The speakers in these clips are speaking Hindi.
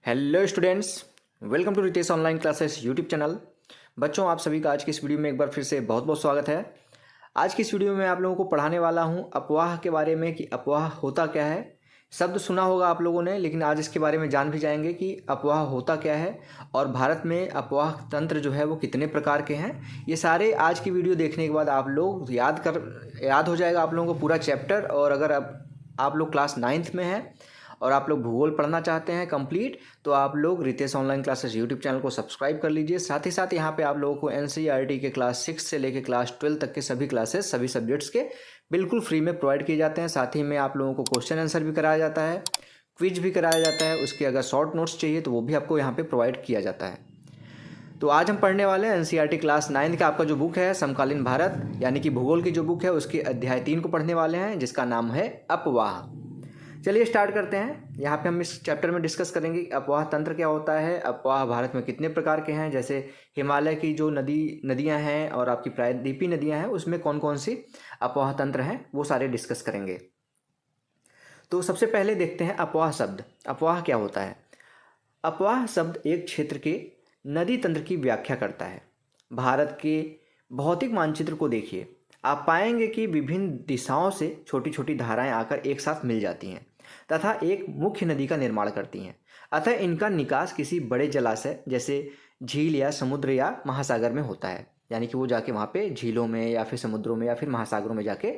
Hello students, welcome to Ritesh online classes YouTube channel. बच्चों, आप सभी का आज की इस वीडियो में एक बार फिर से बहुत बहुत स्वागत है। आज की इस वीडियो में आप लोगों को पढ़ाने वाला हूं अफवाह के बारे में कि अफवाह होता क्या है। शब्द सुना होगा आप लोगों ने, लेकिन आज इसके बारे में जान भी जाएंगे कि अफवाह होता क्या है और भारत में अफवाह तंत्र जो है वो कितने प्रकार के हैं। ये सारे आज की वीडियो देखने के बाद आप लोग याद हो जाएगा आप लोगों को पूरा चैप्टर। और अगर आप लोग क्लास 9th में हैं और आप लोग भूगोल पढ़ना चाहते हैं कंप्लीट, तो आप लोग Ritesh online classes YouTube channel को सब्सक्राइब कर लीजिए। साथ ही साथ यहाँ पे आप लोगों को एनसीईआरटी के क्लास 6 से लेकर क्लास 12 तक के सभी क्लासेस सभी सब्जेक्ट्स के बिल्कुल फ्री में प्रोवाइड किए जाते हैं। साथ ही में आप लोगों को क्वेश्चन आंसर भी कराया जाता है, क्विज भी कराया जाता है। उसके अगर शॉर्ट नोट्स चाहिए तो वो भी आपको यहाँ पे प्रोवाइड किया जाता है। तो आज हम पढ़ने वाले हैं एनसीईआरटी क्लास 9 का आपका जो बुक है समकालीन भारत यानी कि भूगोल की जो बुक है उसके अध्याय 3 को पढ़ने वाले हैं, जिसका नाम है अफवाह। चलिए स्टार्ट करते हैं। यहाँ पे हम इस चैप्टर में डिस्कस करेंगे कि अफवाह तंत्र क्या होता है, अफवाह भारत में कितने प्रकार के हैं, जैसे हिमालय की जो नदियाँ हैं और आपकी प्रायद्वीपीय नदियाँ हैं उसमें कौन कौन सी अफवाह तंत्र हैं, वो सारे डिस्कस करेंगे। तो सबसे पहले देखते हैं अफवाह शब्द। अफवाह क्या होता है? अफवाह शब्द एक क्षेत्र के नदी तंत्र की व्याख्या करता है। भारत के भौतिक मानचित्र को देखिए, आप पाएंगे कि विभिन्न दिशाओं से छोटी छोटी धाराएं आकर एक साथ मिल जाती हैं तथा एक मुख्य नदी का निर्माण करती हैं। अतः इनका निकास किसी बड़े जलाशय जैसे झील या समुद्र या महासागर में होता है, यानी कि वो जाके वहाँ पे झीलों में या फिर समुद्रों में या फिर महासागरों में जाके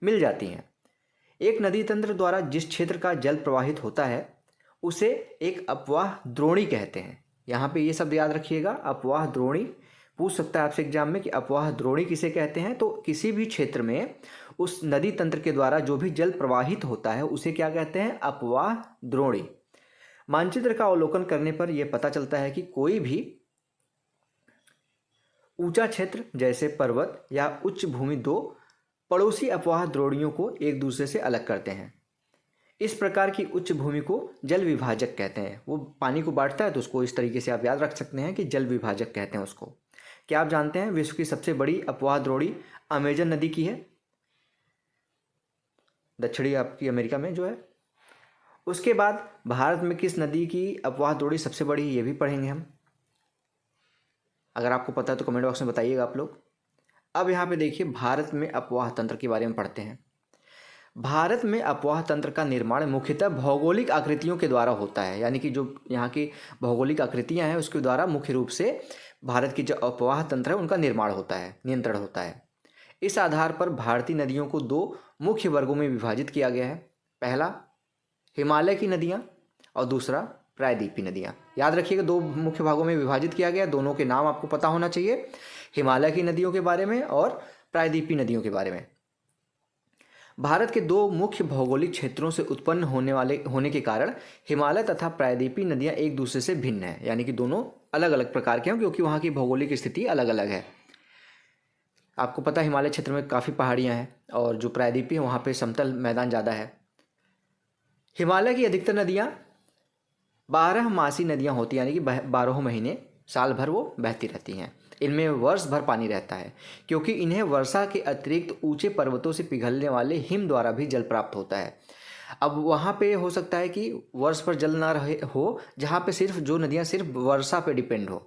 मिल जाती हैं। एक नदी तंत्र द्वारा जिस क्षेत्र का जल प्रवाहित होता है उसे एक अपवाह द्रोणी कहते हैं। यहाँ पे ये शब्द याद रखिएगा, अपवाह द्रोणी। पूछ सकता है आपसे एग्जाम में कि अपवाह द्रोणी किसे कहते हैं। तो किसी भी क्षेत्र में उस नदी तंत्र के द्वारा जो भी जल प्रवाहित होता है उसे क्या कहते हैं? अपवाह द्रोणी। मानचित्र का अवलोकन करने पर यह पता चलता है कि कोई भी ऊंचा क्षेत्र जैसे पर्वत या उच्च भूमि दो पड़ोसी अपवाह द्रोणियों को एक दूसरे से अलग करते हैं। इस प्रकार की उच्च भूमि को जल विभाजक कहते हैं। वो पानी को बांटता है तो उसको इस तरीके से आप याद रख सकते हैं कि जल विभाजक कहते हैं उसको। क्या आप जानते हैं विश्व की सबसे बड़ी अपवाह द्रोणी अमेजन नदी की है, दक्षिणी आपकी अमेरिका में जो है। उसके बाद भारत में किस नदी की अपवाह द्रोणी सबसे बड़ी है, ये भी पढ़ेंगे हम। अगर आपको पता है तो कमेंट बॉक्स में बताइएगा आप लोग। अब यहाँ पे देखिए, भारत में अपवाह तंत्र के बारे में पढ़ते हैं। भारत में अपवाह तंत्र का निर्माण मुख्यतः भौगोलिक आकृतियों के द्वारा होता है, यानी कि जो यहाँ की भौगोलिक आकृतियाँ हैं उसके द्वारा मुख्य रूप से भारत की जो अपवाह तंत्र है उनका निर्माण होता है, नियंत्रण होता है। इस आधार पर भारतीय नदियों को दो मुख्य वर्गों में विभाजित किया गया है। पहला हिमालय की नदियाँ और दूसरा प्रायद्वीपीय नदियाँ। याद रखिएगा, दो मुख्य भागों में विभाजित किया गया। दोनों के नाम आपको पता होना चाहिए, हिमालय की नदियों के बारे में और प्रायद्वीपीय नदियों के बारे में। भारत के दो मुख्य भौगोलिक क्षेत्रों से उत्पन्न होने के कारण हिमालय तथा प्रायद्वीपीय नदियां एक दूसरे से भिन्न हैं, यानी कि दोनों अलग अलग प्रकार के हैं क्योंकि वहाँ की भौगोलिक स्थिति अलग अलग है। आपको पता है हिमालय क्षेत्र में काफ़ी पहाड़ियाँ हैं और जो प्रायद्वीपीय है वहाँ पे समतल मैदान ज़्यादा है। हिमालय की अधिकतर नदियाँ 12मासी नदियाँ होती हैं, यानी कि 12 महीने साल भर वो बहती रहती हैं। इनमें वर्ष भर पानी रहता है क्योंकि इन्हें वर्षा के अतिरिक्त ऊंचे पर्वतों से पिघलने वाले हिम द्वारा भी जल प्राप्त होता है। अब वहाँ पे हो सकता है कि वर्ष पर जल ना रहे हो, जहाँ पे सिर्फ जो नदियाँ सिर्फ वर्षा पे डिपेंड हो,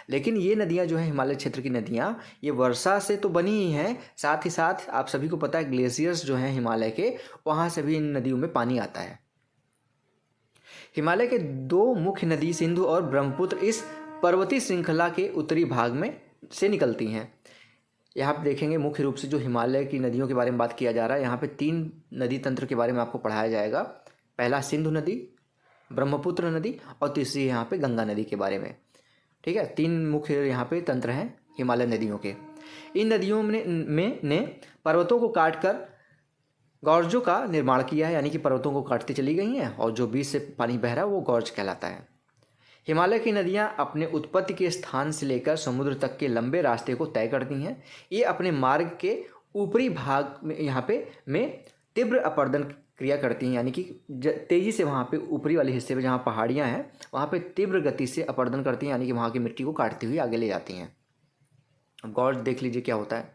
लेकिन ये नदियाँ जो है हिमालय क्षेत्र की नदियाँ ये वर्षा से तो बनी ही हैं, साथ ही साथ आप सभी को पता है ग्लेशियर्स जो हैं हिमालय के, वहाँ से भी इन नदियों में पानी आता है। हिमालय के दो मुख्य नदी सिंधु और ब्रह्मपुत्र इस पर्वतीय श्रृंखला के उत्तरी भाग में से निकलती हैं। यहाँ पे देखेंगे मुख्य रूप से जो हिमालय की नदियों के बारे में बात किया जा रहा है, यहाँ पे 3 नदी तंत्र के बारे में आपको पढ़ाया जाएगा। पहला सिंधु नदी, ब्रह्मपुत्र नदी और तीसरी यहाँ पे गंगा नदी के बारे में। ठीक है, 3 मुख्य यहाँ पे तंत्र हैं हिमालय नदियों के। इन नदियों ने पर्वतों को काट कर गॉर्जों का निर्माण किया है, यानी कि पर्वतों को काटती चली गई हैं और जो बीच से पानी बह रहा है वो गॉर्ज कहलाता है। हिमालय की नदियां अपने उत्पत्ति के स्थान से लेकर समुद्र तक के लंबे रास्ते को तय करती हैं। ये अपने मार्ग के ऊपरी भाग में यहाँ पे तीव्र अपरदन क्रिया करती हैं, यानी कि तेज़ी से वहाँ पे ऊपरी वाले हिस्से में जहाँ पहाड़ियाँ हैं वहाँ पे तीव्र गति से अपरदन करती हैं, यानी कि वहाँ की मिट्टी को काटती हुई आगे ले जाती हैं। अब गॉर्ज देख लीजिए क्या होता है।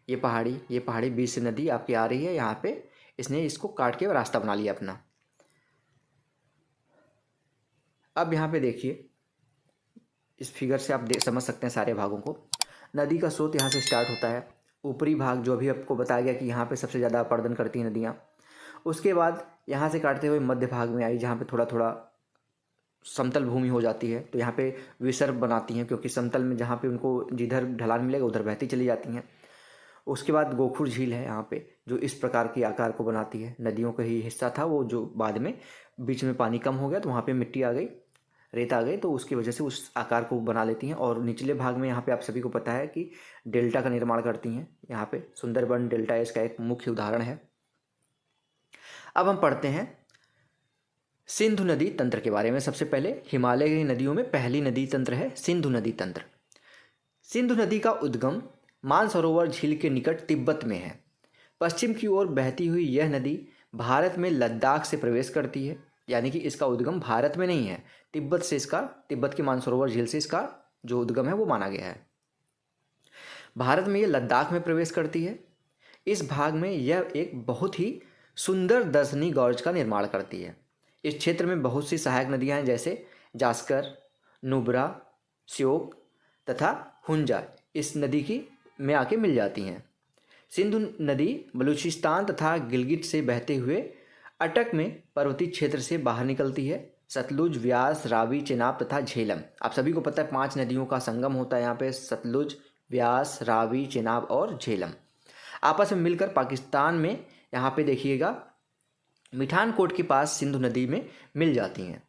ये पहाड़ी बीच से नदी आपकी आ रही है, यहाँ पे इसने इसको काट के रास्ता बना लिया अपना। अब यहाँ पे देखिए, इस फिगर से आप समझ सकते हैं सारे भागों को। नदी का स्रोत यहाँ से स्टार्ट होता है, ऊपरी भाग जो अभी आपको बताया गया कि यहाँ पे सबसे ज़्यादा अपर्दन करती हैं नदियाँ। उसके बाद यहाँ से काटते हुए मध्य भाग में आई, जहाँ पे थोड़ा थोड़ा समतल भूमि हो जाती है, तो यहाँ पे विसर्ग बनाती हैं, क्योंकि समतल में जहाँ पे उनको जिधर ढलान मिलेगा उधर बहती चली जाती हैं। उसके बाद गोखुर झील है यहाँ पे, जो इस प्रकार की आकार को बनाती है। नदियों का ही हिस्सा था वो, जो बाद में बीच में पानी कम हो गया तो वहाँ पे मिट्टी आ गई, रेत आ गई, तो उसकी वजह से उस आकार को बना लेती हैं। और निचले भाग में यहाँ पे आप सभी को पता है कि डेल्टा का निर्माण करती हैं। यहाँ पे सुंदरबन डेल्टा इसका एक मुख्य उदाहरण है। अब हम पढ़ते हैं सिंधु नदी तंत्र के बारे में। सबसे पहले हिमालय की नदियों में पहली नदी तंत्र है सिंधु नदी तंत्र। सिंधु नदी का उद्गम मानसरोवर झील के निकट तिब्बत में है। पश्चिम की ओर बहती हुई यह नदी भारत में लद्दाख से प्रवेश करती है, यानी कि इसका उद्गम भारत में नहीं है, तिब्बत से इसका, तिब्बत के मानसरोवर झील से इसका जो उद्गम है वो माना गया है। भारत में यह लद्दाख में प्रवेश करती है। इस भाग में यह एक बहुत ही सुंदर दर्शनीय गॉर्ज का निर्माण करती है। इस क्षेत्र में बहुत सी सहायक नदियां हैं, जैसे जास्कर, नुब्रा, श्योक तथा हुंजा इस नदी की में आके मिल जाती हैं। सिंधु नदी बलूचिस्तान तथा गिलगित से बहते हुए अटक में पर्वतीय क्षेत्र से बाहर निकलती है। सतलुज, व्यास, रावी, चेनाब तथा झेलम, आप सभी को पता है 5 नदियों का संगम होता है यहाँ पे। सतलुज, व्यास, रावी, चेनाब और झेलम आपस में मिलकर पाकिस्तान में यहाँ पे देखिएगा मिठानकोट के पास सिंधु नदी में मिल जाती हैं।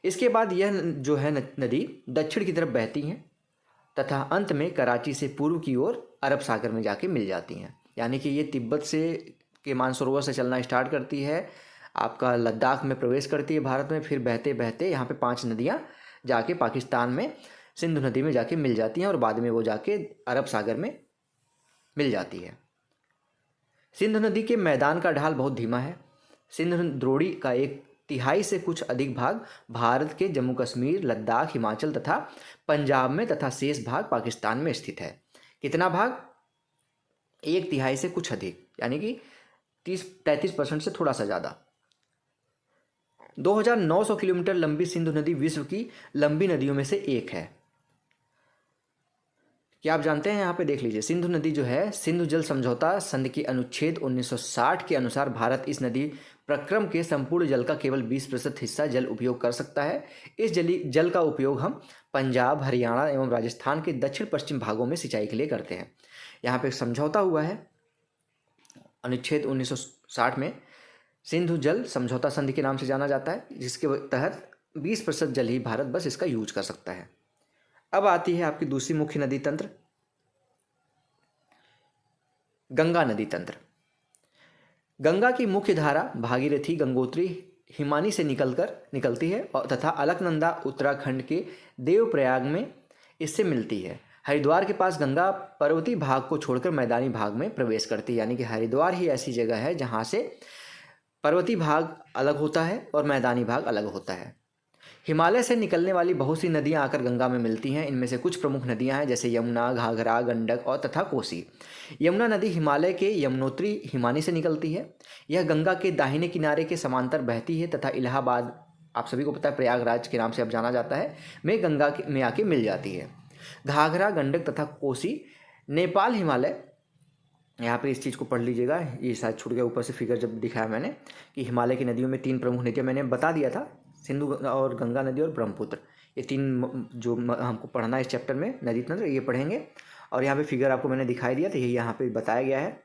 इसके बाद यह जो है नदी दक्षिण की तरफ बहती हैं तथा अंत में कराची से पूर्व की ओर अरब सागर में जाके मिल जाती हैं। यानी कि ये तिब्बत से के मानसरोवर से चलना स्टार्ट करती है, आपका लद्दाख में प्रवेश करती है भारत में, फिर बहते बहते यहाँ पे 5 नदियाँ जाके पाकिस्तान में सिंधु नदी में जाके मिल जाती हैं और बाद में वो जाके अरब सागर में मिल जाती है। सिंधु नदी के मैदान का ढाल बहुत धीमा है। सिंधु द्रोणी का 1/3 से कुछ अधिक भाग भारत के जम्मू कश्मीर, लद्दाख, हिमाचल तथा पंजाब में तथा शेष भाग पाकिस्तान में स्थित है। कितना भाग? 1/3 से कुछ अधिक, यानी कि 30-33% से थोड़ा सा ज़्यादा। 2900 किलोमीटर लंबी सिंधु नदी विश्व की लंबी नदियों में से एक है। क्या आप जानते हैं? यहाँ पे देख लीजिए, सिंधु नदी जो है, सिंधु जल समझौता संधि के अनुच्छेद 1960 के अनुसार भारत इस नदी प्रक्रम के संपूर्ण जल का केवल 20% हिस्सा जल उपयोग कर सकता है। इस जल का उपयोग हम पंजाब, हरियाणा एवं राजस्थान के दक्षिण पश्चिम भागों में सिंचाई के लिए करते हैं। यहाँ पे समझौता हुआ है अनुच्छेद 1960 में, सिंधु जल समझौता संधि के नाम से जाना जाता है, जिसके तहत 20% जल ही भारत बस इसका यूज कर सकता है। अब आती है आपकी दूसरी मुख्य नदी तंत्र, गंगा नदी तंत्र। गंगा की मुख्य धारा भागीरथी, गंगोत्री, हिमानी से निकलती है और तथा अलकनंदा उत्तराखंड के देवप्रयाग में इससे मिलती है। हरिद्वार के पास गंगा पर्वतीय भाग को छोड़कर मैदानी भाग में प्रवेश करती है, यानी कि हरिद्वार ही ऐसी जगह है जहाँ से पर्वतीय भाग अलग होता है और मैदानी भाग अलग होता है। हिमालय से निकलने वाली बहुत सी नदियां आकर गंगा में मिलती हैं। इनमें से कुछ प्रमुख नदियां हैं, जैसे यमुना, घाघरा, गंडक और तथा कोसी। यमुना नदी हिमालय के यमुनोत्री हिमानी से निकलती है। यह गंगा के दाहिने किनारे के समांतर बहती है तथा इलाहाबाद, आप सभी को पता है प्रयागराज के नाम से अब जाना जाता है, में गंगा में आके मिल जाती है। घाघरा, गंडक तथा कोसी नेपाल हिमालय, यहाँ पे इस चीज़ को पढ़ लीजिएगा, ये शायद छूट गया ऊपर से फिगर जब दिखाया मैंने, कि हिमालय की नदियों में 3 प्रमुख नदियाँ मैंने बता दिया था, सिंधु और गंगा नदी और ब्रह्मपुत्र। ये 3 जो हमको पढ़ना है इस चैप्टर में नदी तंत्र, ये पढ़ेंगे। और यहाँ पे फिगर आपको मैंने दिखाई दिया, तो यही यहाँ पे बताया गया है।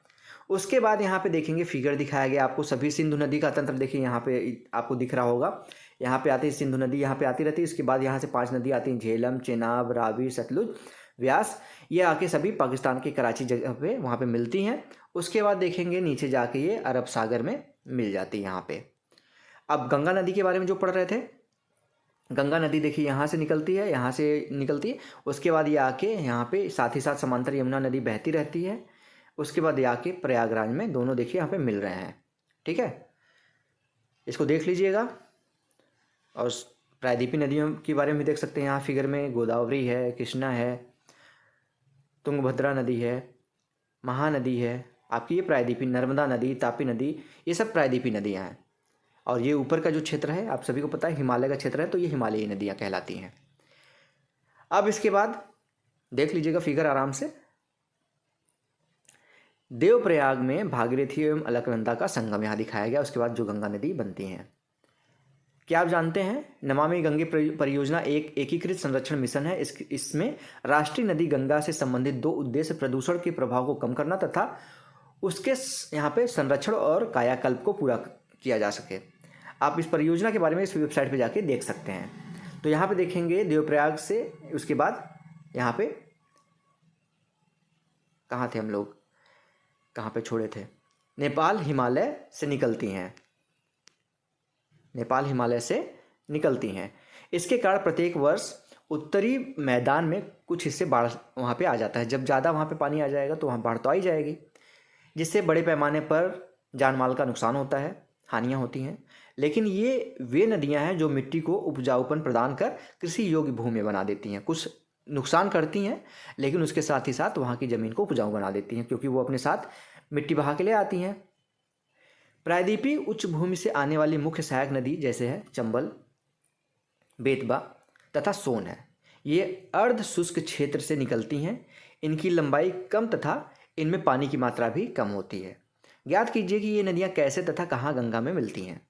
उसके बाद यहाँ पे देखेंगे फिगर दिखाया गया आपको सभी सिंधु नदी का तंत्र। देखिए यहाँ पे आपको दिख रहा होगा, यहाँ पे आती है सिंधु नदी, यहाँ पे आती रहती है। इसके बाद यहाँ से 5 नदी आती हैं, झेलम, चेनाब, रावी, सतलुज, व्यास। ये आके सभी पाकिस्तान के कराची जगह पे वहाँ पे मिलती हैं। उसके बाद देखेंगे नीचे जाके ये अरब सागर में मिल जाती है यहाँ पे। अब गंगा नदी के बारे में जो पढ़ रहे थे, गंगा नदी देखिए यहाँ से निकलती है, यहाँ से निकलती है। उसके बाद ये आके यहाँ पे साथ ही साथ समांतर यमुना नदी बहती रहती है। उसके बाद ये आके प्रयागराज में, दोनों देखिए यहाँ पे मिल रहे हैं। ठीक है, इसको देख लीजिएगा। और प्रायद्वीपी नदियों के बारे में देख सकते हैं यहाँ फिगर में, गोदावरी है, कृष्णा है, तुंगभद्रा नदी है, महानदी है, आपकी ये प्रायद्वीपी, नर्मदा नदी, तापी नदी, ये सब प्रायद्वीपी नदियाँ हैं। और ये ऊपर का जो क्षेत्र है आप सभी को पता है हिमालय का क्षेत्र है, तो ये हिमालयी नदियाँ कहलाती हैं। अब इसके बाद देख लीजिएगा फिगर आराम से। देवप्रयाग में भागीरथी एवं अलकनंदा का संगम यहाँ दिखाया गया, उसके बाद जो गंगा नदी बनती हैं। क्या आप जानते हैं नमामि गंगे परियोजना एक एकीकृत संरक्षण मिशन है। इसमें राष्ट्रीय नदी गंगा से संबंधित 2 उद्देश्य प्रदूषण के प्रभाव को कम करना तथा उसके यहाँ पे संरक्षण और कायाकल्प को पूरा किया जा सके। आप इस परियोजना के बारे में इस वेबसाइट पे जाके देख सकते हैं। तो यहाँ पे देखेंगे देवप्रयाग से, उसके बाद यहाँ पे कहाँ थे हम लोग, कहाँ पे छोड़े थे, नेपाल हिमालय से निकलती हैं, नेपाल हिमालय से निकलती हैं। इसके कारण प्रत्येक वर्ष उत्तरी मैदान में कुछ हिस्से बाढ़ वहाँ पे आ जाता है। जब ज़्यादा वहाँ पे पानी आ जाएगा तो वहाँ बाढ़ तो आ ही जाएगी, जिससे बड़े पैमाने पर जान माल का नुकसान होता है, हानियाँ होती हैं। लेकिन ये वे नदियाँ हैं जो मिट्टी को उपजाऊपन प्रदान कर कृषि योग्य भूमि बना देती हैं। कुछ नुकसान करती हैं लेकिन उसके साथ ही साथ वहाँ की ज़मीन को उपजाऊ बना देती हैं, क्योंकि वो अपने साथ मिट्टी बहा के ले आती हैं। प्रायद्वीपीय उच्च भूमि से आने वाली मुख्य सहायक नदी जैसे है चंबल, बेतवा तथा सोन है। ये अर्ध शुष्क क्षेत्र से निकलती हैं। इनकी लंबाई कम तथा इनमें पानी की मात्रा भी कम होती है। ज्ञात कीजिए कि ये नदियाँ कैसे तथा कहाँ गंगा में मिलती हैं।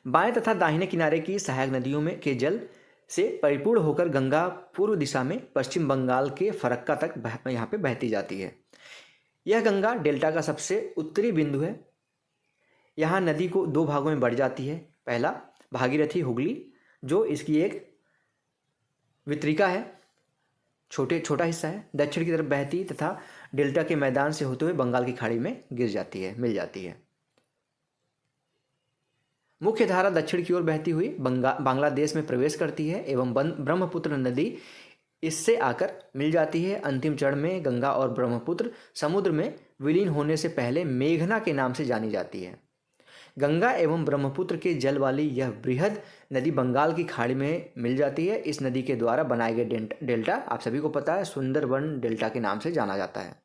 बाएं तथा दाहिने किनारे की सहायक नदियों में के जल से परिपूर्ण होकर गंगा पूर्व दिशा में पश्चिम बंगाल के फरक्का तक यहाँ पे बहती जाती है। यह गंगा डेल्टा का सबसे उत्तरी बिंदु है। यहाँ नदी को 2 भागों में बढ़ जाती है। पहला भागीरथी हुगली, जो इसकी एक वितरिका है, छोटा हिस्सा है, दक्षिण की तरफ बहती तथा डेल्टा के मैदान से होते हुए बंगाल की खाड़ी में मिल जाती है। मुख्य धारा दक्षिण की ओर बहती हुई बांग्लादेश में प्रवेश करती है एवं ब्रह्मपुत्र नदी इससे आकर मिल जाती है। अंतिम चरण में गंगा और ब्रह्मपुत्र समुद्र में विलीन होने से पहले मेघना के नाम से जानी जाती है। गंगा एवं ब्रह्मपुत्र के जल वाली यह बृहद नदी बंगाल की खाड़ी में मिल जाती है। इस नदी के द्वारा बनाए गए डेल्टा आप सभी को पता है सुंदरबन डेल्टा के नाम से जाना जाता है।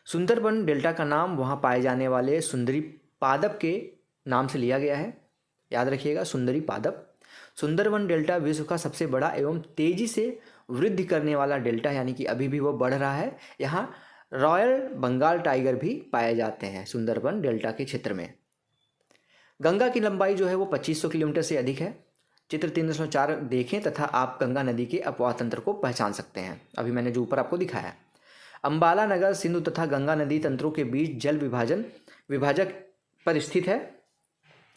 सुंदरबन डेल्टा का नाम वहाँ पाए जाने वाले सुंदरी पादप के नाम से लिया गया है, याद रखिएगा, सुंदरी पादप। सुंदरबन डेल्टा विश्व का सबसे बड़ा एवं तेजी से वृद्धि करने वाला डेल्टा, यानी कि अभी भी वो बढ़ रहा है। यहाँ रॉयल बंगाल टाइगर भी पाए जाते हैं सुंदरबन डेल्टा के क्षेत्र में। गंगा की लंबाई जो है वो 2500 किलोमीटर से अधिक है। चित्र 3.4 देखें तथा आप गंगा नदी के अपवाह तंत्र को पहचान सकते हैं। अभी मैंने जो ऊपर आपको दिखाया। अम्बाला नगर सिंधु तथा गंगा नदी तंत्रों के बीच जल विभाजक पर स्थित है।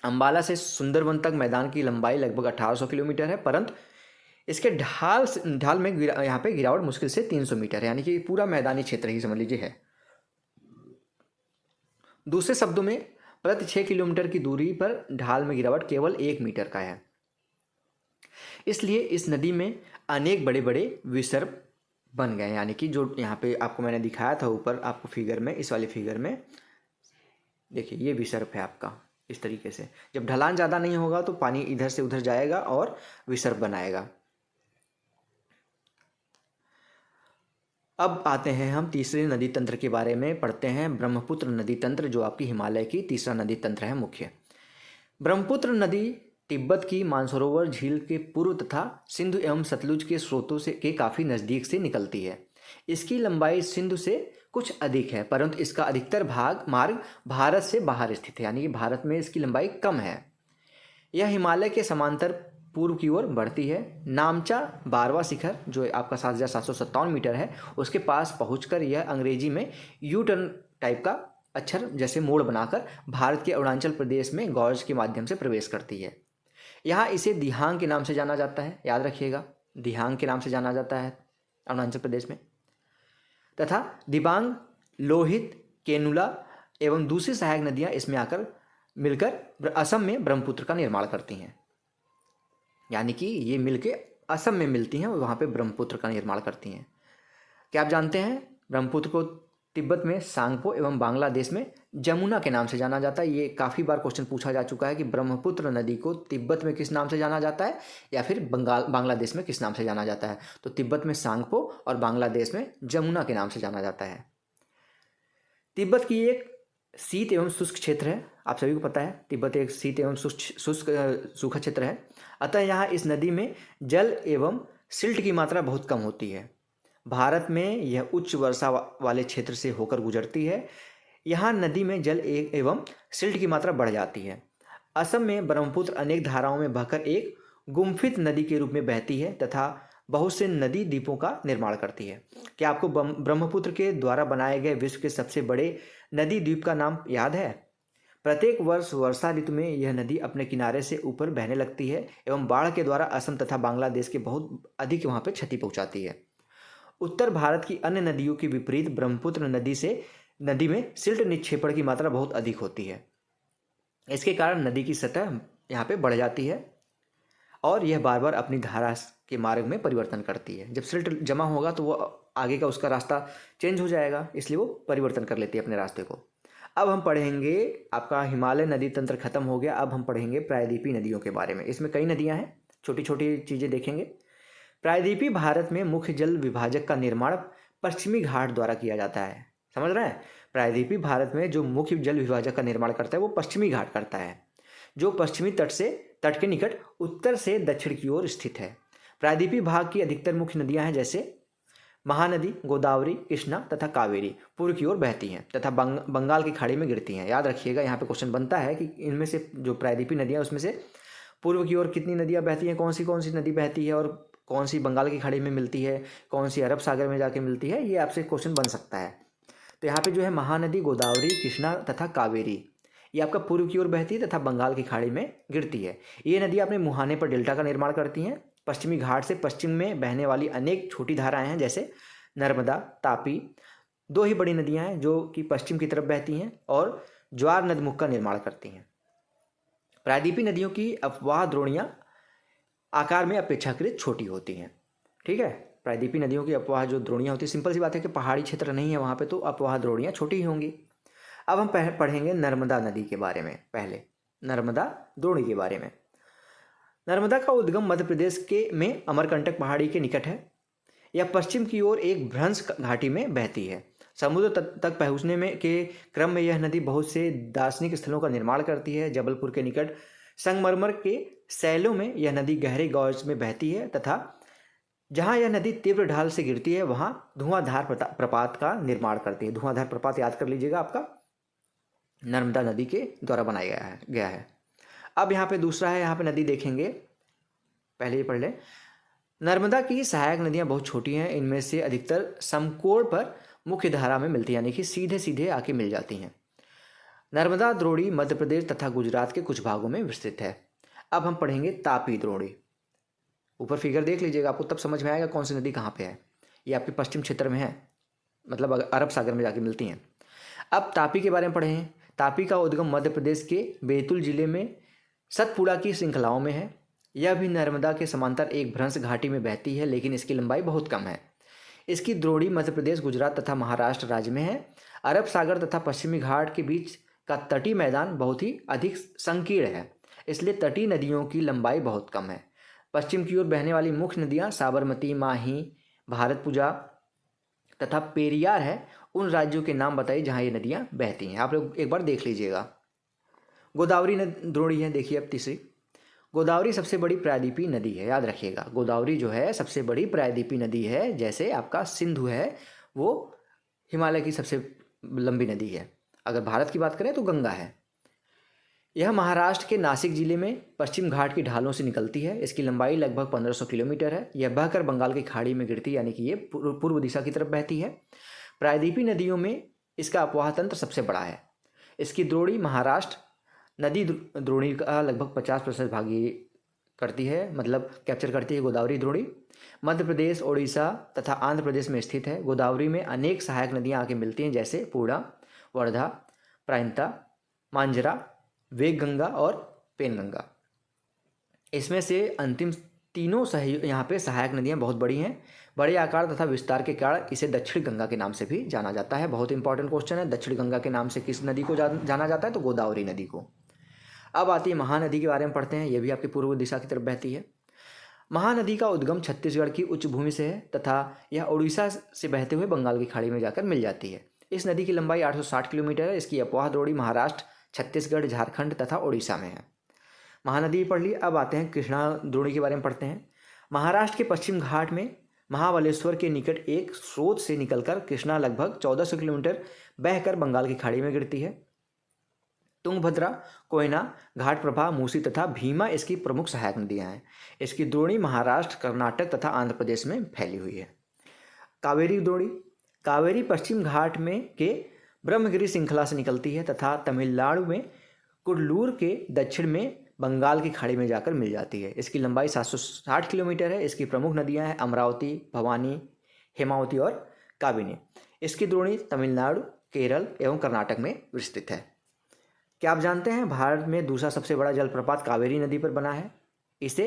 अम्बाला से सुंदरबन तक मैदान की लंबाई लगभग 1800 किलोमीटर है, परंतु इसके ढाल में यहाँ पे गिरावट मुश्किल से 300 मीटर है, यानी कि पूरा मैदानी क्षेत्र ही समझ लीजिए है। दूसरे शब्दों में प्रति 6 किलोमीटर की दूरी पर ढाल में गिरावट केवल 1 मीटर का है। इसलिए इस नदी में अनेक बड़े बड़े विसर्ग बन गए, यानी कि जो यहाँ पे आपको मैंने दिखाया था ऊपर आपको फिगर में, इस वाली फिगर में देखिए ये विसर्ग है आपका। इस तरीके से जब ढलान ज़्यादा नहीं होगा तो पानी इधर से उधर जाएगा और विसर्ग बनाएगा। अब आते हैं हम तीसरे नदी तंत्र के बारे में पढ़ते हैं, ब्रह्मपुत्र नदी तंत्र, जो आपकी हिमालय की तीसरा नदी तंत्र है मुख्य। ब्रह्मपुत्र नदी तिब्बत की मानसरोवर झील के पूर्व तथा सिंधु एवं सतलुज के स्रोतों से के काफ़ी नज़दीक से निकलती है। इसकी लंबाई सिंधु से कुछ अधिक है, परंतु इसका अधिकतर मार्ग भारत से बाहर स्थित है, यानी कि भारत में इसकी लंबाई कम है। यह हिमालय के समांतर पूर्व की ओर बढ़ती है। नामचा 12वां शिखर जो आपका 7757 मीटर है, उसके पास पहुंचकर यह अंग्रेजी में यू टर्न टाइप का अक्षर जैसे मोड़ बनाकर भारत के अरुणाचल प्रदेश में गॉर्ज के माध्यम से प्रवेश करती है। यहाँ इसे दिहांग के नाम से जाना जाता है, याद रखिएगा, दिहांग के नाम से जाना जाता है अरुणाचल प्रदेश में। तथा दिबांग, लोहित, केनुला एवं दूसरी सहायक नदियाँ इसमें आकर मिलकर असम में ब्रह्मपुत्र का निर्माण करती हैं, यानी कि ये मिलके असम में मिलती हैं और वहाँ पे ब्रह्मपुत्र का निर्माण करती हैं। क्या आप जानते हैं ब्रह्मपुत्र को तिब्बत में सांगपो एवं बांग्लादेश में जमुना के नाम से जाना जाता है। ये काफ़ी बार क्वेश्चन पूछा जा चुका है कि ब्रह्मपुत्र नदी को तिब्बत में किस नाम से जाना जाता है या फिर बांग्लादेश में किस नाम से जाना जाता है। तो तिब्बत में सांगपो और बांग्लादेश में जमुना के नाम से जाना जाता है। तिब्बत की एक शीत एवं शुष्क क्षेत्र है, आप सभी को पता है तिब्बत एक शीत एवं शुष्क सूखा क्षेत्र है। अतः यहाँ इस नदी में जल एवं सिल्ट की मात्रा बहुत कम होती है। भारत में यह उच्च वर्षा वाले क्षेत्र से होकर गुजरती है। यहाँ नदी में जल एवं सिल्ट की मात्रा बढ़ जाती है। असम में ब्रह्मपुत्र अनेक धाराओं में बहकर एक गुम्फित नदी के रूप में बहती है तथा बहुत से नदी द्वीपों का निर्माण करती है। क्या आपको ब्रह्मपुत्र के द्वारा बनाए गए विश्व के सबसे बड़े नदी द्वीप का नाम याद है? प्रत्येक वर्ष वर्षा ऋतु में यह नदी अपने किनारे से ऊपर बहने लगती है एवं बाढ़ के द्वारा असम तथा बांग्लादेश के बहुत अधिक वहाँ पर क्षति पहुँचाती है। उत्तर भारत की अन्य नदियों के विपरीत ब्रह्मपुत्र नदी में सिल्ट निक्षेपण की मात्रा बहुत अधिक होती है। इसके कारण नदी की सतह यहाँ पे बढ़ जाती है और यह बार बार अपनी धारा के मार्ग में परिवर्तन करती है। जब सिल्ट जमा होगा तो वो आगे का उसका रास्ता चेंज हो जाएगा, इसलिए वो परिवर्तन कर लेती है अपने रास्ते को। अब हम पढ़ेंगे, आपका हिमालय नदी तंत्र खत्म हो गया, अब हम पढ़ेंगे प्रायद्वीपीय नदियों के बारे में। इसमें कई नदियाँ हैं, छोटी छोटी चीज़ें देखेंगे। प्रायद्वीपीय भारत में मुख्य जल विभाजक का निर्माण पश्चिमी घाट द्वारा किया जाता है। समझ रहे हैं? प्रायद्वीपीय भारत में जो मुख्य जल विभाजक का निर्माण करता है वो पश्चिमी घाट करता है, जो पश्चिमी तट के निकट उत्तर से दक्षिण की ओर स्थित है। प्रायद्वीपीय भाग की अधिकतर मुख्य नदियां हैं जैसे महानदी, गोदावरी, कृष्णा तथा कावेरी पूर्व की ओर बहती हैं तथा बंगाल की खाड़ी में गिरती हैं। याद रखिएगा, यहाँ पे क्वेश्चन बनता है कि इनमें से जो प्रायद्वीपीय नदियाँ उसमें से पूर्व की ओर कितनी नदियाँ बहती हैं, कौन सी नदी बहती है और कौन सी बंगाल की खाड़ी में मिलती है, कौन सी अरब सागर में जाके मिलती है, ये आपसे क्वेश्चन बन सकता है। तो यहाँ पे जो है महानदी, गोदावरी, कृष्णा तथा कावेरी, ये आपका पूर्व की ओर बहती है तथा बंगाल की खाड़ी में गिरती है। ये नदी अपने मुहाने पर डेल्टा का निर्माण करती हैं। पश्चिमी घाट से पश्चिम में बहने वाली अनेक छोटी धाराएं हैं जैसे नर्मदा, तापी, दो ही बड़ी नदियां हैं जो कि पश्चिम की तरफ बहती हैं और ज्वार नदमुख का निर्माण करती हैं। प्रायद्वीपीय नदियों की अफवाह द्रोणियाँ आकार में अपेक्षाकृत छोटी होती हैं। ठीक है, प्रायद्वीपीय नदियों की अपवाह जो द्रोणियाँ होती है, सिंपल सी बात है कि पहाड़ी क्षेत्र नहीं है वहाँ पे, तो अपवाह द्रोणियाँ छोटी ही होंगी। अब हम पढ़ेंगे नर्मदा नदी के बारे में। पहले नर्मदा द्रोणी के बारे में। नर्मदा का उद्गम मध्य प्रदेश में अमरकंटक पहाड़ी के निकट है। यह पश्चिम की ओर एक भ्रंश घाटी में बहती है। समुद्र तक पहुँचने के क्रम में यह नदी बहुत से दार्शनिक स्थलों का निर्माण करती है। जबलपुर के निकट संगमरमर के सैलों में यह नदी गहरे गॉर्ज में बहती है तथा जहाँ यह नदी तीव्र ढाल से गिरती है वहाँ धुआंधार प्रपात का निर्माण करती है। धुआंधार प्रपात याद कर लीजिएगा, आपका नर्मदा नदी के द्वारा बनाया गया है। अब यहाँ पे दूसरा है, यहाँ पे नदी देखेंगे, पहले ही पढ़ लें। नर्मदा की सहायक नदियाँ बहुत छोटी हैं। इनमें से अधिकतर समकोण पर मुख्य धारा में मिलती है, यानी कि सीधे सीधे आके मिल जाती हैं। नर्मदा द्रोणी मध्य प्रदेश तथा गुजरात के कुछ भागों में विस्तृत है। अब हम पढ़ेंगे तापी द्रोणी। ऊपर फिगर देख लीजिएगा, आपको तब समझ में आएगा कौन सी नदी कहाँ पे है। ये आपके पश्चिम क्षेत्र में है, मतलब अरब सागर में जाके मिलती हैं। अब तापी के बारे में पढ़ें। तापी का उद्गम मध्य प्रदेश के बैतूल जिले में सतपुड़ा की श्रृंखलाओं में है। यह भी नर्मदा के समांतर एक भ्रंश घाटी में बहती है, लेकिन इसकी लंबाई बहुत कम है। इसकी द्रोणी मध्य प्रदेश, गुजरात तथा महाराष्ट्र राज्य में है। अरब सागर तथा पश्चिमी घाट के बीच का तटीय मैदान बहुत ही अधिक संकीर्ण है, इसलिए तटीय नदियों की लंबाई बहुत कम है। पश्चिम की ओर बहने वाली मुख्य नदियाँ साबरमती, माही, भारतपुजा तथा पेरियार है। उन राज्यों के नाम बताइए जहाँ ये नदियाँ बहती हैं, आप लोग एक बार देख लीजिएगा। गोदावरी द्रोणी है, देखिए अब तीसरी। गोदावरी सबसे बड़ी प्रायद्वीपीय नदी है, याद रखिएगा। गोदावरी जो है सबसे बड़ी प्रायद्वीपीय नदी है। जैसे आपका सिंधु है वो हिमालय की सबसे लंबी नदी है। अगर भारत की बात करें तो गंगा है। यह महाराष्ट्र के नासिक जिले में पश्चिम घाट की ढालों से निकलती है। इसकी लंबाई लगभग 1500 किलोमीटर है। यह बहकर बंगाल की खाड़ी में गिरती है, यानी कि ये पूर्व दिशा की तरफ बहती है। प्रायद्वीपीय नदियों में इसका अपवाह तंत्र सबसे बड़ा है। इसकी द्रोणी महाराष्ट्र नदी द्रोणी का लगभग 50% भागी करती है, मतलब कैप्चर करती है गोदावरी द्रोणी। मध्य प्रदेश, ओडिशा तथा आंध्र प्रदेश में स्थित है। गोदावरी में अनेक सहायक नदियाँ आके मिलती हैं जैसे पूर्णा, वर्धा, प्रायंता, मांजरा, वेगगंगा और पेनगंगा। इसमें से अंतिम तीनों यहाँ पे सहायक नदियाँ बहुत बड़ी हैं। बड़े आकार तथा विस्तार के कारण इसे दक्षिण गंगा के नाम से भी जाना जाता है। बहुत इंपॉर्टेंट क्वेश्चन है, दक्षिण गंगा के नाम से किस नदी को जाना जाता है? तो गोदावरी नदी को। अब आती है महानदी के बारे में पढ़ते हैं। यह भी आपकी पूर्व दिशा की तरफ बहती है। महानदी का उद्गम छत्तीसगढ़ की उच्च भूमि से है तथा यह उड़ीसा से बहते हुए बंगाल की खाड़ी में जाकर मिल जाती है। इस नदी की लंबाई 860 किलोमीटर है। इसकी अफवाह द्रोणी महाराष्ट्र, छत्तीसगढ़, झारखंड तथा ओडिशा में है। महानदी पढ़ ली, अब आते हैं कृष्णा द्रोणी के बारे में पढ़ते हैं। महाराष्ट्र के पश्चिम घाट में महाबलेश्वर के निकट एक स्रोत से निकलकर कृष्णा लगभग 1400 किलोमीटर बहकर बंगाल की खाड़ी में गिरती है। तुंगभद्रा, कोयना, घाटप्रभा, मूसी तथा भीमा इसकी प्रमुख सहायक नदियां हैं। इसकी द्रोणी महाराष्ट्र, कर्नाटक तथा आंध्र प्रदेश में फैली हुई है। कावेरी द्रोणी, कावेरी पश्चिम घाट में के ब्रह्मगिरी श्रृंखला से निकलती है तथा तमिलनाडु में कुडलूर के दक्षिण में बंगाल की खाड़ी में जाकर मिल जाती है। इसकी लंबाई 760 किलोमीटर है। इसकी प्रमुख नदियां हैं अमरावती, भवानी, हेमावती और काबिनी। इसकी द्रोणी तमिलनाडु, केरल एवं कर्नाटक में विस्तृत है। क्या आप जानते हैं भारत में दूसरा सबसे बड़ा जलप्रपात कावेरी नदी पर बना है? इसे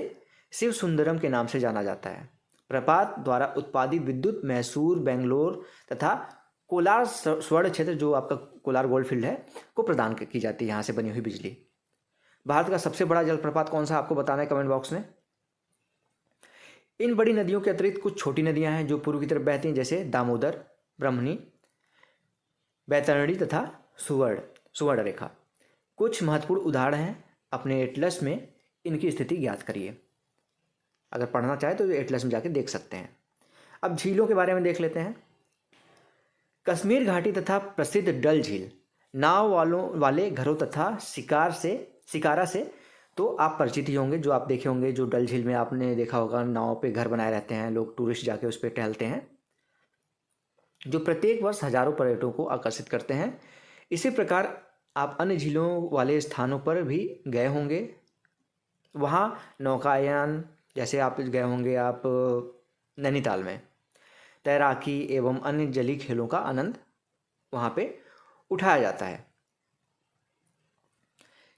शिव सुंदरम के नाम से जाना जाता है। प्रपात द्वारा उत्पादित विद्युत मैसूर, बेंगलोर तथा कोलार स्वर्ण क्षेत्र, जो आपका कोलार गोल्डफील्ड है, को प्रदान की जाती है यहाँ से बनी हुई बिजली। भारत का सबसे बड़ा जलप्रपात कौन सा आपको बताना है कमेंट बॉक्स में। इन बड़ी नदियों के अतिरिक्त कुछ छोटी नदियां हैं जो पूर्व की तरफ बहती हैं, जैसे दामोदर, ब्रह्मणी, बैतरणी तथा सुवर्ण रेखा। कुछ महत्वपूर्ण उदाहरण हैं। अपने एटलस में इनकी स्थिति ज्ञात करिए। अगर पढ़ना चाहे तो एटलस में जाके देख सकते हैं। अब झीलों के बारे में देख लेते हैं। कश्मीर घाटी तथा प्रसिद्ध डल झील, नाव वाले घरों तथा शिकारा से तो आप परिचित ही होंगे, जो आप देखे होंगे, जो डल झील में आपने देखा होगा नाव पे घर बनाए रहते हैं लोग, टूरिस्ट जाके उस पर टहलते हैं, जो प्रत्येक वर्ष हजारों पर्यटकों को आकर्षित करते हैं। इसी प्रकार आप अन्य झीलों वाले स्थानों पर भी गए होंगे। वहाँ नौकायान, जैसे आप गए होंगे आप नैनीताल में, तैराकी एवं अन्य जलीय खेलों का आनंद वहाँ पे उठाया जाता है।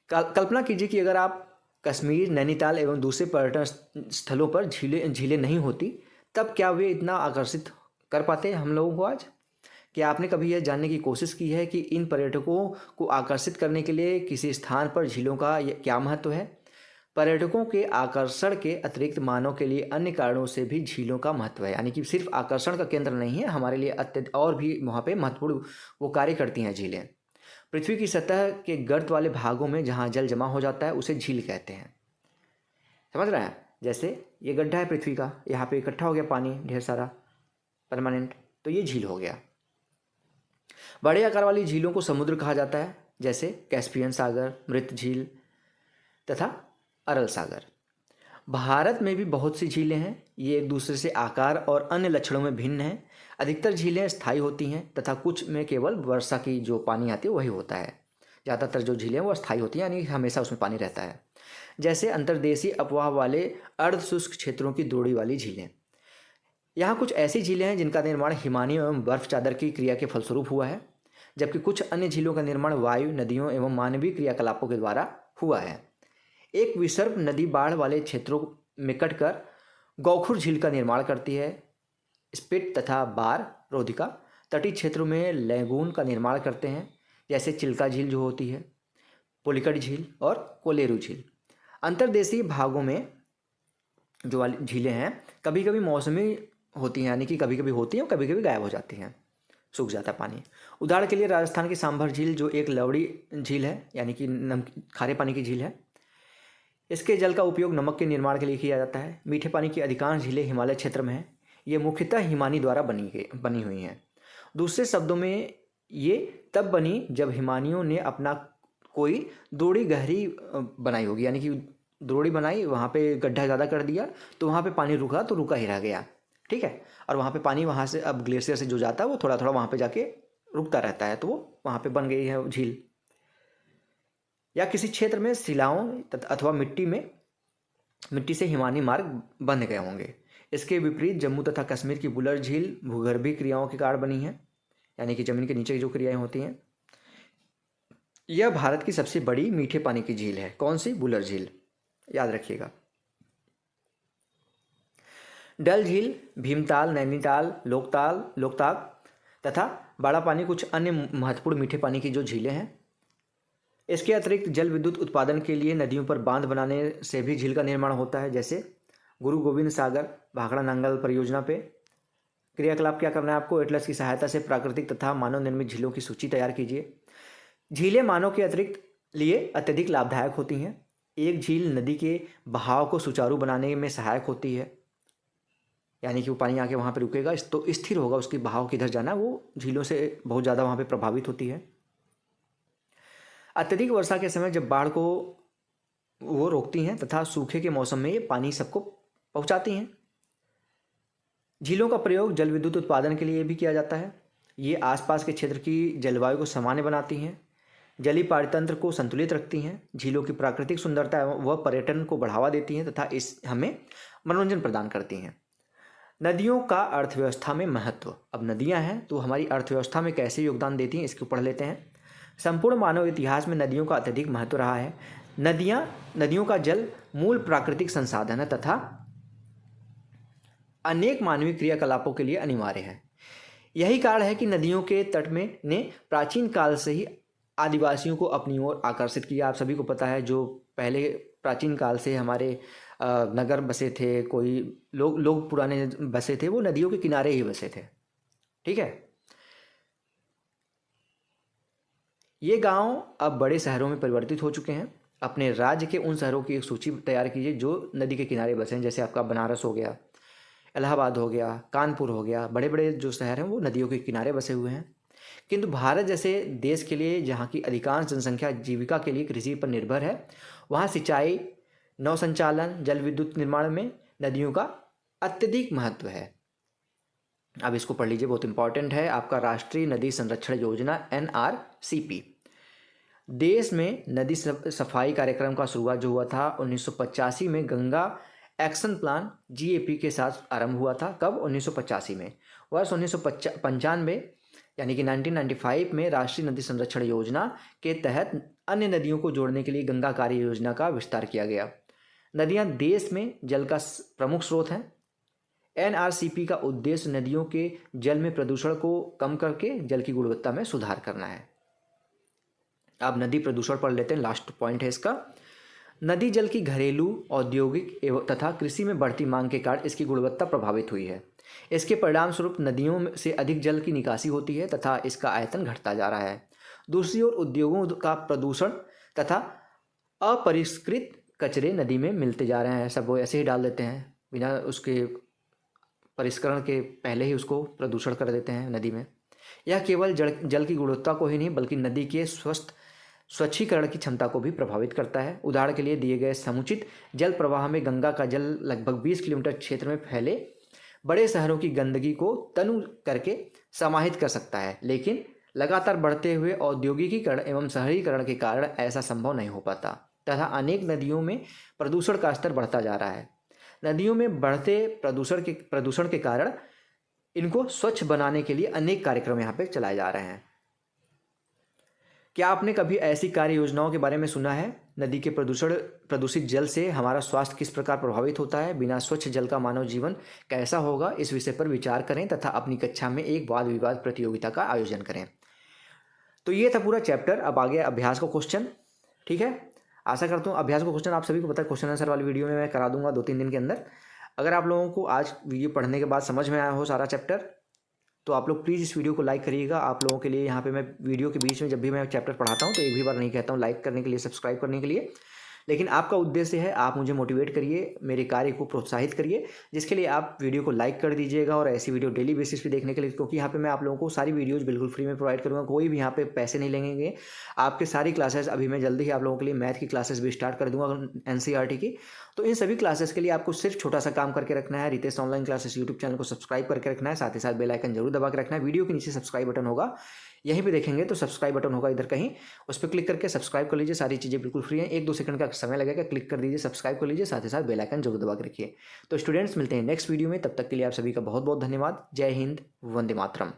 कल्पना कीजिए कि अगर आप कश्मीर, नैनीताल एवं दूसरे पर्यटन स्थलों पर झीलें नहीं होती, तब क्या वे इतना आकर्षित कर पाते हम लोगों को आज? क्या आपने कभी यह जानने की कोशिश की है कि इन पर्यटकों को आकर्षित करने के लिए किसी स्थान पर झीलों का क्या महत्व है? पर्यटकों के आकर्षण के अतिरिक्त मानव के लिए अन्य कारणों से भी झीलों का महत्व है, यानी कि सिर्फ आकर्षण का केंद्र नहीं है, हमारे लिए अत्यधिक और भी वहाँ पे महत्वपूर्ण वो कार्य करती हैं झीलें। पृथ्वी की सतह के गर्त वाले भागों में जहाँ जल जमा हो जाता है उसे झील कहते हैं। समझ रहे हैं? जैसे ये गड्ढा है पृथ्वी का, यहाँ पे इकट्ठा हो गया पानी ढेर सारा परमानेंट, तो ये झील हो गया। बड़े आकार वाली झीलों को समुद्र कहा जाता है, जैसे कैस्पियन सागर, मृत झील तथा अरल सागर। भारत में भी बहुत सी झीलें हैं। ये एक दूसरे से आकार और अन्य लक्षणों में भिन्न हैं। अधिकतर झीलें स्थायी होती हैं तथा कुछ में केवल वर्षा की जो पानी आती है वही होता है। ज़्यादातर जो झीलें वो स्थायी होती हैं, यानी हमेशा उसमें पानी रहता है। जैसे अंतर्देशीय अपवाह वाले अर्ध शुष्क क्षेत्रों की द्रोणी वाली झीलें। यहाँ कुछ ऐसी झीलें हैं जिनका निर्माण हिमानियों एवं बर्फ चादर की क्रिया के फलस्वरूप हुआ है, जबकि कुछ अन्य झीलों का निर्माण वायु, नदियों एवं मानवीय क्रियाकलापों के द्वारा हुआ है। एक विसर्प नदी बाढ़ वाले क्षेत्रों में कटकर गौखुर झील का निर्माण करती है। स्पिट तथा बार रोधिका तटीय क्षेत्रों में लैगून का निर्माण करते हैं, जैसे चिल्का झील जो होती है, पुलिकट झील और कोलेरू झील। अंतर्देशीय भागों में जो वाली झीलें हैं कभी कभी मौसमी होती हैं, यानी कि कभी कभी होती हैं और कभी कभी गायब हो जाती हैं, सूख जाता पानी। उदाहरण के लिए राजस्थान की सांभर झील जो एक लवड़ी झील है, यानी कि खारे पानी की झील है। इसके जल का उपयोग नमक के निर्माण के लिए किया जाता है। मीठे पानी की अधिकांश झीलें हिमालय क्षेत्र में हैं। ये मुख्यतः हिमानी द्वारा बनी हुई हैं। दूसरे शब्दों में ये तब बनी जब हिमानियों ने अपना कोई द्रोणी गहरी बनाई होगी, यानी कि द्रोणी बनाई, वहाँ पे गड्ढा ज़्यादा कर दिया तो वहाँ पे पानी रुका तो रुका ही रह गया, ठीक है। और वहाँ पे पानी वहाँ से अब ग्लेशियर से जो जाता है वो थोड़ा थोड़ा वहाँ पे जाके रुकता रहता है, तो वो वहाँ पे बन गई है झील। या किसी क्षेत्र में शिलाओं अथवा मिट्टी से हिमानी मार्ग बन गए होंगे। इसके विपरीत जम्मू तथा कश्मीर की बुलर झील भूगर्भीय क्रियाओं के कारण बनी है, यानी कि जमीन के नीचे की जो क्रियाएं होती हैं। यह भारत की सबसे बड़ी मीठे पानी की झील है। कौन सी? बुलर झील, याद रखिएगा। डल झील, भीमताल, नैनीताल, लोकताक तथा बड़ा पानी कुछ अन्य महत्वपूर्ण मीठे पानी की जो झीलें हैं। इसके अतिरिक्त जल विद्युत उत्पादन के लिए नदियों पर बांध बनाने से भी झील का निर्माण होता है, जैसे गुरु गोविंद सागर भाखड़ा नंगल परियोजना पे क्रियाकलाप क्या करना है आपको, एटलस की सहायता से प्राकृतिक तथा मानव निर्मित झीलों की सूची तैयार कीजिए। झीलें मानव के अतिरिक्त लिए अत्यधिक लाभदायक होती हैं। एक झील नदी के बहाव को सुचारू बनाने में सहायक होती है, यानी कि वो पानी आके वहाँ पे रुकेगा तो स्थिर होगा, उसकी बहाव किधर जाना, वो झीलों से बहुत ज़्यादा वहाँ पे प्रभावित होती है। अत्यधिक वर्षा के समय जब बाढ़ को वो रोकती हैं तथा सूखे के मौसम में ये पानी सबको पहुँचाती हैं। झीलों का प्रयोग जल विद्युत उत्पादन के लिए भी किया जाता है। ये आसपास के क्षेत्र की जलवायु को सामान्य बनाती हैं, जलीय पारितंत्र को संतुलित रखती हैं। झीलों की प्राकृतिक सुंदरता व पर्यटन को बढ़ावा देती हैं तथा इस हमें मनोरंजन प्रदान करती हैं। नदियों का अर्थव्यवस्था में महत्व। अब नदियां हैं तो हमारी अर्थव्यवस्था में कैसे योगदान देती हैं इसको पढ़ लेते हैं। संपूर्ण मानव इतिहास में नदियों का अत्यधिक महत्व रहा है। नदियों का जल मूल प्राकृतिक संसाधन है तथा अनेक मानवीय क्रियाकलापों के लिए अनिवार्य है। यही कारण है कि नदियों के तट में ने प्राचीन काल से ही आदिवासियों को अपनी ओर आकर्षित किया। आप सभी को पता है जो पहले प्राचीन काल से हमारे नगर बसे थे, कोई लोग पुराने बसे थे, वो नदियों के किनारे ही बसे थे। ठीक है, ये गांव अब बड़े शहरों में परिवर्तित हो चुके हैं। अपने राज्य के उन शहरों की एक सूची तैयार कीजिए जो नदी के किनारे बसे हैं। जैसे आपका बनारस हो गया, इलाहाबाद हो गया, कानपुर हो गया, बड़े बड़े जो शहर हैं वो नदियों के किनारे बसे हुए हैं। किंतु भारत जैसे देश के लिए जहाँ की अधिकांश जनसंख्या जीविका के लिए कृषि पर निर्भर है, वहाँ सिंचाई, नौ संचालन, जल विद्युत निर्माण में नदियों का अत्यधिक महत्व है। अब इसको पढ़ लीजिए, बहुत इंपॉर्टेंट है। आपका राष्ट्रीय नदी संरक्षण योजना NRCP। देश में नदी सफाई कार्यक्रम का शुरुआत जो हुआ था 1985 में गंगा एक्शन प्लान GAP के साथ आरंभ हुआ था। कब? 1985 में। वर्ष 1995 यानी कि 1995 में राष्ट्रीय नदी संरक्षण योजना के तहत अन्य नदियों को जोड़ने के लिए गंगा कार्य योजना का विस्तार किया गया। नदियां देश में जल का प्रमुख स्रोत हैं। NRCP का उद्देश्य नदियों के जल में प्रदूषण को कम करके जल की गुणवत्ता में सुधार करना है। अब नदी प्रदूषण पढ़ लेते हैं, लास्ट पॉइंट है इसका। नदी जल की घरेलू, औद्योगिक एवं तथा कृषि में बढ़ती मांग के कारण इसकी गुणवत्ता प्रभावित हुई है। इसके परिणाम स्वरूप नदियों से अधिक जल की निकासी होती है तथा इसका आयतन घटता जा रहा है। दूसरी ओर उद्योगों का प्रदूषण तथा अपरिष्कृत कचरे नदी में मिलते जा रहे हैं। सब वो ऐसे ही डाल देते हैं, बिना उसके परिष्करण के पहले ही उसको प्रदूषण कर देते हैं नदी में। यह केवल जल की गुणवत्ता को ही नहीं बल्कि नदी के स्वच्छीकरण की क्षमता को भी प्रभावित करता है। उदाहरण के लिए दिए गए समुचित जल प्रवाह में गंगा का जल लगभग 20 किलोमीटर क्षेत्र में फैले बड़े शहरों की गंदगी को तनु करके समाहित कर सकता है, लेकिन लगातार बढ़ते हुए औद्योगिकीकरण एवं शहरीकरण के कारण ऐसा संभव नहीं हो पाता तथा अनेक नदियों में प्रदूषण का स्तर बढ़ता जा रहा है। नदियों में बढ़ते प्रदूषण के कारण इनको स्वच्छ बनाने के लिए अनेक कार्यक्रम यहाँ पे चलाए जा रहे हैं। क्या आपने कभी ऐसी कार्य योजनाओं के बारे में सुना है? नदी के प्रदूषित जल से हमारा स्वास्थ्य किस प्रकार प्रभावित होता है? बिना स्वच्छ जल का मानव जीवन कैसा होगा? इस विषय पर विचार करें तथा अपनी कक्षा में एक वाद विवाद प्रतियोगिता का आयोजन करें। तो ये था पूरा चैप्टर। अब आगे अभ्यास को क्वेश्चन। ठीक है, आशा करता हूँ अभ्यास को क्वेश्चन आप सभी को पता है। क्वेश्चन आंसर वाली वीडियो में मैं करा दूंगा 2-3 दिन के अंदर। अगर आप लोगों को आज वीडियो पढ़ने के बाद समझ में आया हो सारा चैप्टर, तो आप लोग प्लीज़ इस वीडियो को लाइक करिएगा। आप लोगों के लिए यहाँ पे मैं वीडियो के बीच में जब भी मैं चैप्टर पढ़ाता हूँ तो एक भी बार नहीं कहता हूँ लाइक करने के लिए, सब्सक्राइब करने के लिए, लेकिन आपका उद्देश्य है आप मुझे मोटिवेट करिए, मेरे कार्य को प्रोत्साहित करिए, जिसके लिए आप वीडियो को लाइक कर दीजिएगा और ऐसी वीडियो डेली बेसिस पे देखने के लिए, क्योंकि यहाँ पे मैं आप लोगों को सारी वीडियोज़ बिल्कुल फ्री में प्रोवाइड करूँगा। कोई भी यहाँ पे पैसे नहीं लेंगे। आपके सारी क्लासेस अभी मैं जल्दी ही आप लोगों के लिए मैथ की क्लासेस भी स्टार्ट कर दूँगा NCERT की। तो इन सभी क्लासेस के लिए आपको सिर्फ छोटा सा काम करके रखना है, Ritesh online classes YouTube channel को सब्सक्राइब करके रखना है, साथ ही साथ बेल आइकन जरूर दबा के रखना है। वीडियो के नीचे सब्सक्राइब बटन होगा, यहीं पे देखेंगे तो सब्सक्राइब बटन होगा इधर कहीं, उस पर क्लिक करके सब्सक्राइब कर लीजिए। सारी चीज़ें बिल्कुल फ्री हैं, 1-2 सेकंड का समय लगेगा, क्लिक कर दीजिए, सब्सक्राइब कर लीजिए, साथ ही साथ बेल आइकन जरूर दबा के रखिए। तो स्टूडेंट्स मिलते हैं नेक्स्ट वीडियो में, तब तक के लिए आप सभी का बहुत बहुत धन्यवाद। जय हिंद, वंदे मातरम।